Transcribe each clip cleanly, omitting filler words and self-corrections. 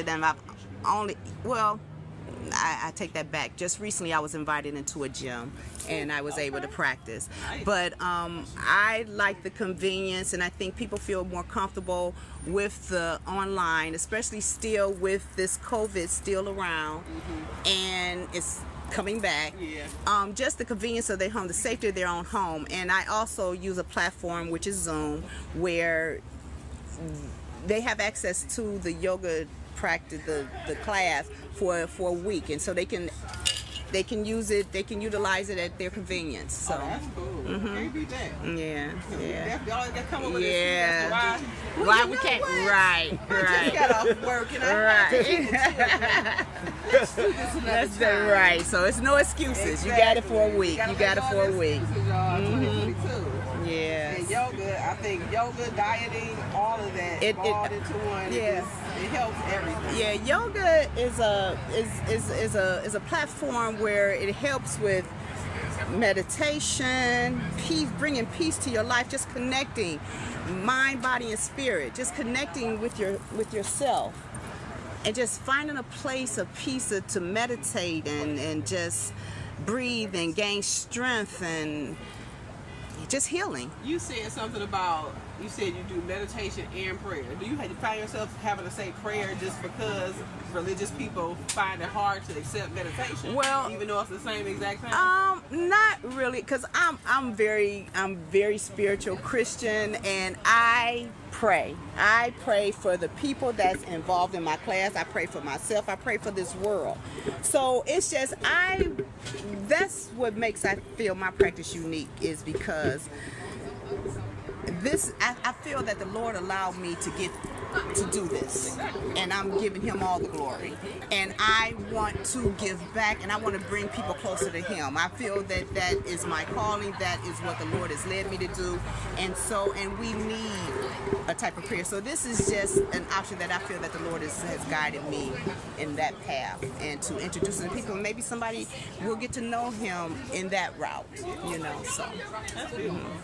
And I've only, well, I take that back. Just recently I was invited into a gym and I was able to practice. But I like the convenience, and I think people feel more comfortable with the online, especially still with this COVID still around, and it's coming back. Just the convenience of their home, the safety of their own home. And I also use a platform, which is Zoom, where they have access to the yoga practice, the class for a week, and so they can use it, they can utilize it at their convenience. So that's cool. Can't beat that. Yeah. Y'all got to come up with Yeah. this. Why we can't? Right. I just got off work and Let's do this another time. Right. So it's no excuses. Exactly. You got it for a week. You got it for a week. Yes. And yoga, I think yoga, dieting, all of that all into one. Yeah. It helps everything. Yeah, yoga is a platform where it helps with meditation, peace, bringing peace to your life, just connecting mind, body, and spirit, just connecting with yourself, and just finding a place of peace to meditate and just breathe and gain strength and just healing. You said something about, you said you do meditation and prayer. Do you find yourself having to say prayer just because religious people find it hard to accept meditation? Well, even though it's the same exact thing? Not really, because I'm very spiritual Christian, and I pray. I pray for the people that's involved in my class. I pray for myself. I pray for this world. So it's just that's what makes I feel my practice unique, is because I feel that the Lord allowed me to do this, and I'm giving him all the glory, and I want to give back, and I want to bring people closer to him. I feel that is my calling. That is what the Lord has led me to do, and we need a type of prayer. So this is just an option that I feel that the Lord has guided me in that path, and to introduce it to people. Maybe somebody will get to know him in that route, so.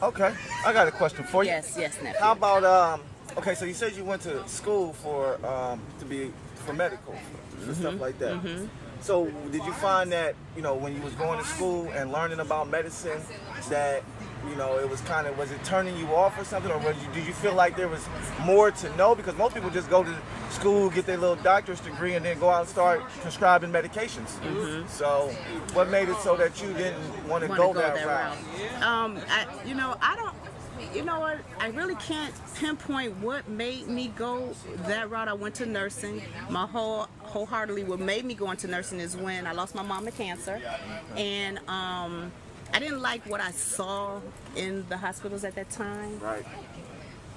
Okay, I got a question for you. Yes, nephew. How about okay, so you said you went to school for medical and stuff like that. So did you find that, when you was going to school and learning about medicine, that, was it turning you off or something? Or did you feel like there was more to know? Because most people just go to school, get their little doctor's degree, and then go out and start prescribing medications. So what made it so that you didn't want to go that route? I really can't pinpoint what made me go that route. I went to nursing. My wholeheartedly what made me go into nursing is when I lost my mom to cancer, and I didn't like what I saw in the hospitals at that time. Right.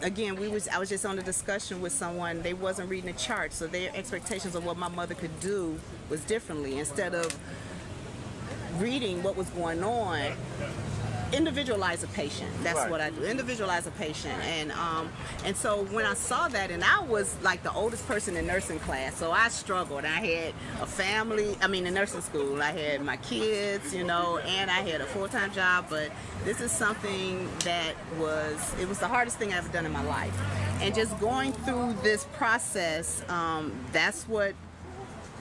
Again, I was just on a discussion with someone. They wasn't reading the chart, so their expectations of what my mother could do was differently. Instead of reading what was going on, individualize a patient. That's what I do. Individualize a patient. And so when I saw that, and I was like the oldest person in nursing class, so I struggled. I had a family, in nursing school. I had my kids, and I had a full-time job, but this is something that it was the hardest thing I ever done in my life. And just going through this process, that's what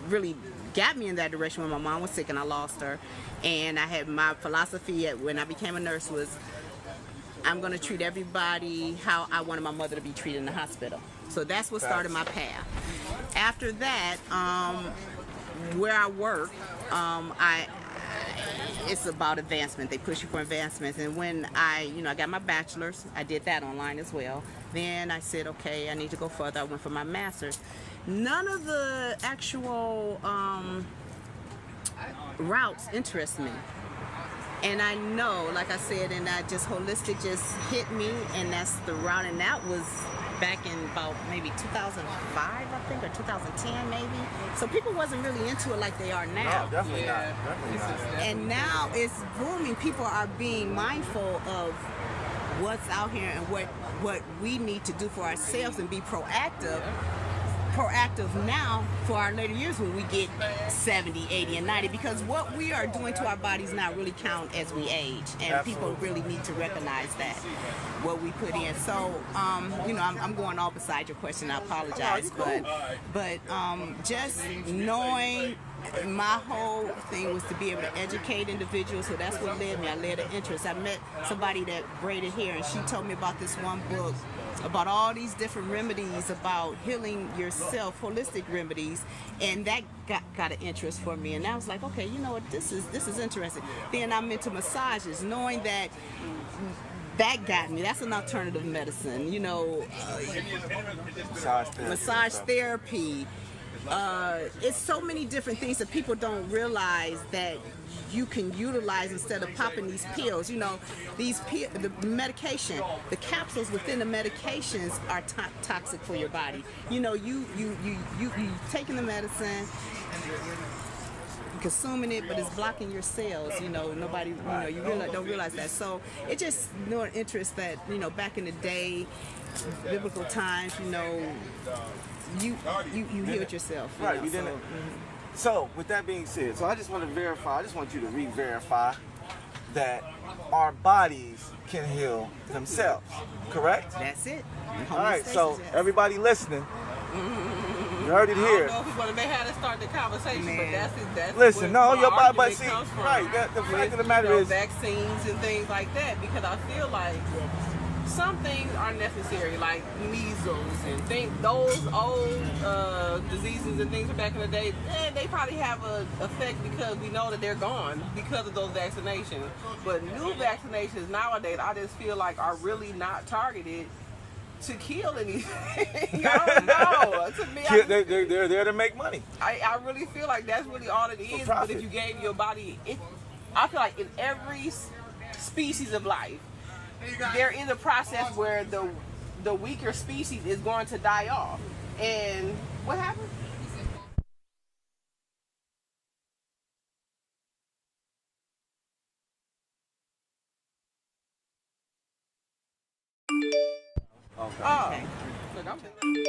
really got me in that direction. When my mom was sick and I lost her, and I had my philosophy when I became a nurse was, I'm going to treat everybody how I wanted my mother to be treated in the hospital. So that's what started my path. After that, where I work, it's about advancement. They push you for advancements. And when I got my bachelor's, I did that online as well. Then I said, okay, I need to go further. I went for my master's. None of the actual routes interest me. And I know, like I said, and holistic just hit me, and that's the route. And that was back in about maybe 2005, I think, or 2010 maybe. So people wasn't really into it like they are now. No, definitely not. Definitely not. And now it's booming. People are being mindful of what's out here and what we need to do for ourselves and be proactive. proactive now for our later years when we get 70, 80, and 90, because what we are doing to our bodies now really count as we age, and Absolutely. people really need to recognize that, what we put in. So, I'm going all beside your question, I apologize, but just knowing, my whole thing was to be able to educate individuals, so that's what led me. I led an interest. I met somebody that braided hair, and she told me about this one book about all these different remedies about healing yourself, holistic remedies, and that got an interest for me. And I was like, okay, you know what, this is interesting. Then I'm into massages, knowing that got me. That's an alternative medicine, massage therapy. It's so many different things that people don't realize that you can utilize instead of popping these pills. The medication, the capsules within the medications are toxic for your body. You taking the medicine, consuming it, but it's blocking your cells. Nobody, you really don't realize that. So it just an interest that back in the day, biblical times, you healed yourself. Right, you didn't. So, with that being said, I just want you to re-verify that our bodies can heal themselves, correct? That's it. All right, so everybody listening, you heard it here. I don't know if we want to how to start the conversation, but that's listen, where your my body, but argument see, comes from. right, the fact of the matter is, vaccines and things like that, because I feel like some things are necessary, like measles and those old diseases and things from back in the day, they probably have an effect because we know that they're gone because of those vaccinations. But new vaccinations nowadays, I just feel like are really not targeted to kill anything. I don't know. To me, they're there to make money. I really feel like that's really all it is. But if you gave your body, I feel like in every species of life, there is a process where the weaker species is going to die off. And what happened? Okay. Oh. Look, I'm thinking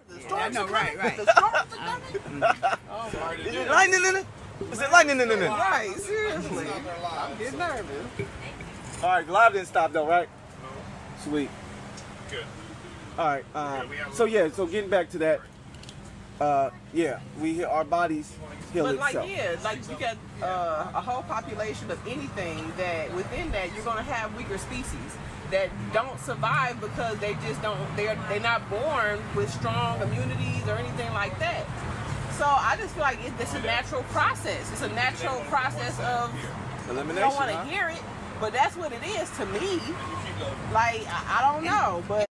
the storm. I know, right. The storm is coming. Oh my Is goodness. it lightning in it? Is it lightning in it? Right, seriously. I'm getting nervous. All right, live didn't stop though, right? Sweet. Good. All right. So getting back to that. Our bodies heal But itself. you got a whole population of anything that within that you're gonna have weaker species that don't survive because they just don't. They're not born with strong immunities or anything like that. So I just feel like it's a natural process. It's a natural process of Elimination. You don't want to hear it, but that's what it is to me. Like I don't know, but